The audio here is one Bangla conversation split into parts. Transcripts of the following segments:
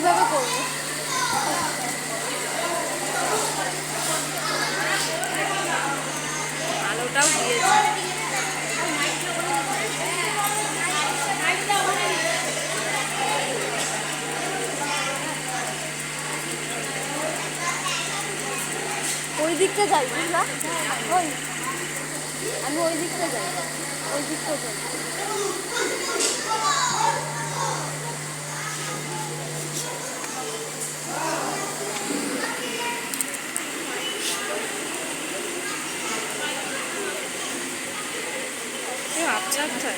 কিভাবে করবো? আলোটাও দিয়েছে। ওই দিকটা যাই বুঝলা, ওই আমি ওই দিকটা যাই, ওই দিকটা যাই। আচ্ছা আচ্ছা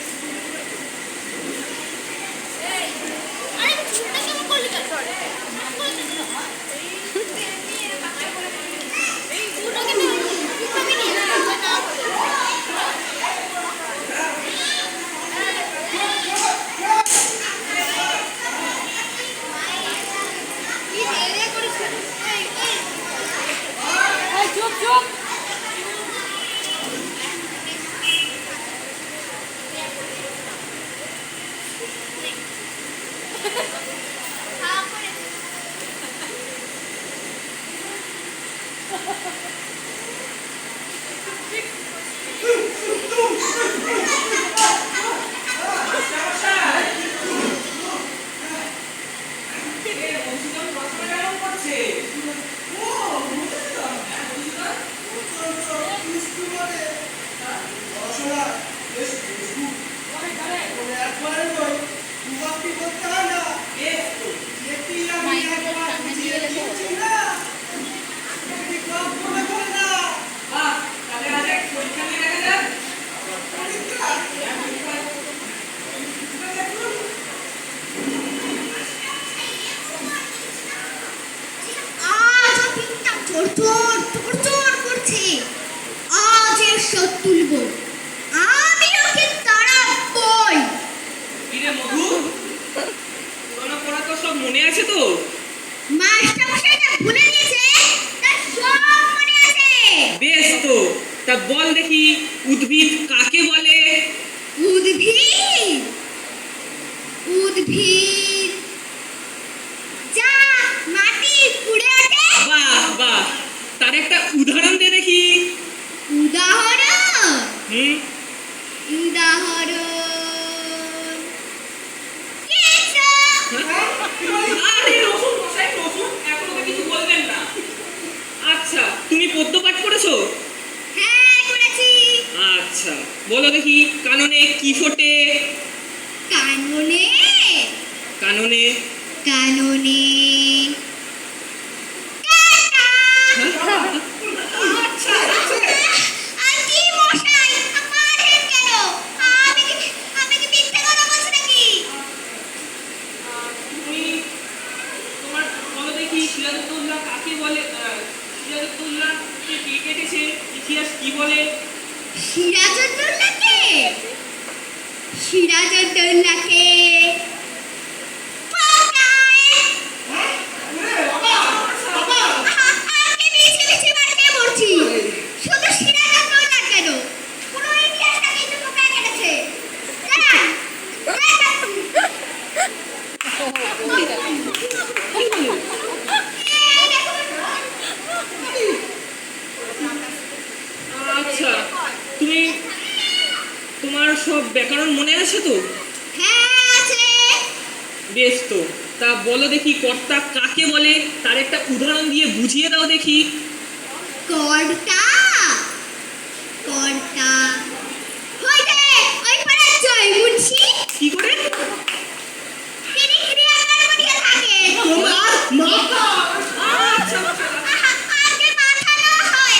চুপ চুপ। তুলবো আমি ওকে তাড়াবই। কিরে মধু, পুরনো পড়া তো সব মনে আছে তো? মাস্টার মশাইটা ভুলে গেছে, তার সব মনে আছে। বেশ তো, তা বল দেখি উদ্ভিদ কাকে বলে? উদ্ভিদ উদ্ভিদ যা মাটি কুড়ে ওঠে। বাহ বাহ, তার একটা উদাহরণ দে দেখি। উদাহরণ হুম, উদাহরণ কেঁচো। আরে রসুন মশাই, রসুন, এখন ওকে কিছু বলবেন না। আচ্ছা, তুমি পদ্য পাঠ করেছো? হ্যাঁ করেছি। আচ্ছা, বলো দেখি কাননে কি ফোটে? কাননে কাননে কাননে আচ্ছা আর কি মশাই মারেন কেন? আমি কি মিথ্যে কথা বলছি নাকি? তুমি তোমার বলো দেখি সিরাজউদ্দৌলা কাকে বলে? সিরাজউদ্দৌলা কে কেটেছে? ইতিহাস কি বলে? সিরাজউদ্দৌলাকে সিরাজউদ্দৌলাকে আগে বেছে বেছে মারতে বলছি। শুধু সিরাজউদ্দৌলা কেন, পুরো ইতিহাসটা কিন্তু তোকে কেটেছে। দাঁড়ান। এই দেখো। আচ্ছা, তুমি তোমার সব ব্যাকরণ মনে আছে তো? হ্যাঁ আছে। বেশ তো, তা বলো দেখি কর্তা কাকে বলে? তার একটা উদাহরণ দিয়ে বুঝিয়ে দাও দেখি। কর্তা কর্তা ওই যে ওই পাড়ার জয়মুন্সি। কি করে? তিনি ক্রিয়াকর্ম দিয়ে থাকেন। তোমার মাথা। আচ্ছা আগে মাথা না হয়,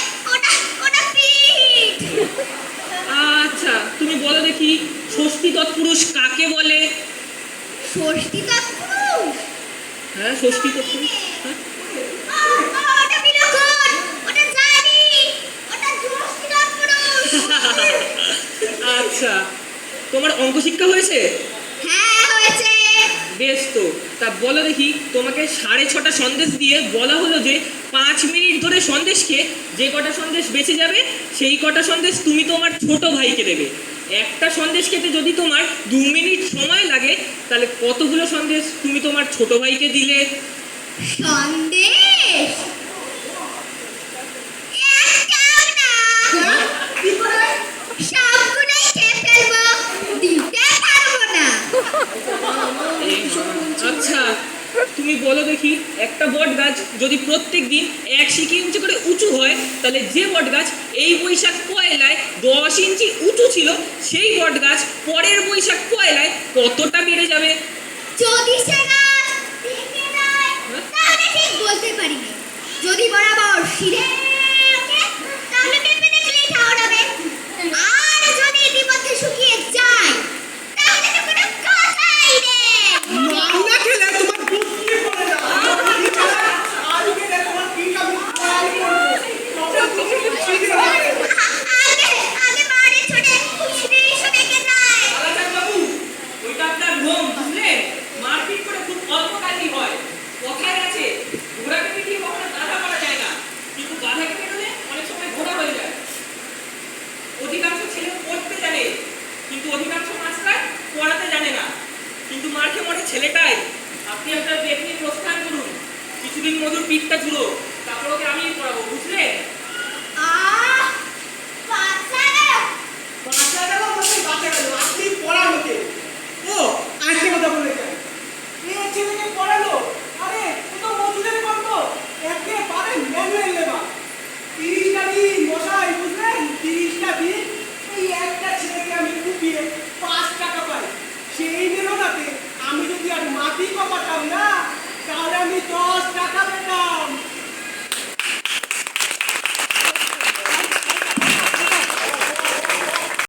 ওটা পিঠ। আচ্ছা, তুমি বলো দেখি ষষ্ঠী তৎপুরুষ কাকে বলে? ষষ্ঠী তৎপুরুষ। হ্যাঁ, ষষ্ঠী তৎপুরুষ। হ্যাঁ? ওটা বিলক্ষণ, ওটা জানি, ওটা ষষ্ঠী তৎপুরুষ। আচ্ছা, তোমার অঙ্ক শিক্ষা হয়েছে? হ্যাঁ হয়েছে। বেশ তো, তা বলো দেখি তোমাকে 6:30 সন্দেশ দিয়ে বলা হলো যে 5 মিনিট ধরে সন্দেশ খেয়ে যে কটা সন্দেশ বেঁচে যাবে সেই কটা সন্দেশ তুমি তোমার ছোট ভাইকে দেবে। একটা সন্দেশ খেতে যদি তোমার 2 মিনিট সময় লাগে, তাহলে কতগুলো সন্দেশ তুমি তোমার ছোট ভাইকে দিলে? সন্দেশ একটাও না, কি করে? সবগুলোই খেয়ে ফেলবো, দিতে পারবো না। আচ্ছা, তুমি বলো দেখি, একটা বট গাছ যদি প্রত্যেক দিন 1 ইঞ্চি করে উঁচু হয়, তাহলে যে বট গাছ এই বৈশাখ পয়লায় 10 ইঞ্চি উঁচু ছিল, সেই বট গাছ পরের বৈশাখ পয়লায় কতটা বেড়ে যাবে? যদি সে গাছ ভেঙে যায়, তাহলে ঠিক বলতে পারি না। যদি বরাবর সিঁড়ে ওঠে, তাহলে পেঁপে দেখলেই ঠাওরাবে। আর যদি ইতিমধ্যে শুকিয়ে যায়, তাহলে তো কোনো কথাই নেই। মাল না খেলে তোমার বুদ্ধি পড়ে যাবে। আজ গেলে তোমার পিঠ আমি খোয়াই করবো। আগে বাড়ি ছোটে খুশি এসে বেঁকে যায়। আলাদা বাবু, ওইটা আপনার ভ্রম, বুঝলেন? মারপিট করে খুব অল্প কাজই হয়। কথায় আছে, ঘোড়াকে পিটিয়ে কখনো গাধা করা যায় না, কিন্তু গাধাকে পেরোলে অনেক সময় ঘোড়া হয়ে যায়। অধিকাংশ ছেলে পড়তে জানে, কিন্তু অধিকাংশ মাস্টার পড়াতে জানে না। কিন্তু মার খেয়ে মরে ছেলেটাই। আপনি আপনার বেগ নিয়ে প্রস্থান করুন, কিছুদিন মধুর পিঠটা জুড়ো, তারপর ওকে আমি পড়াবো, বুঝলেন?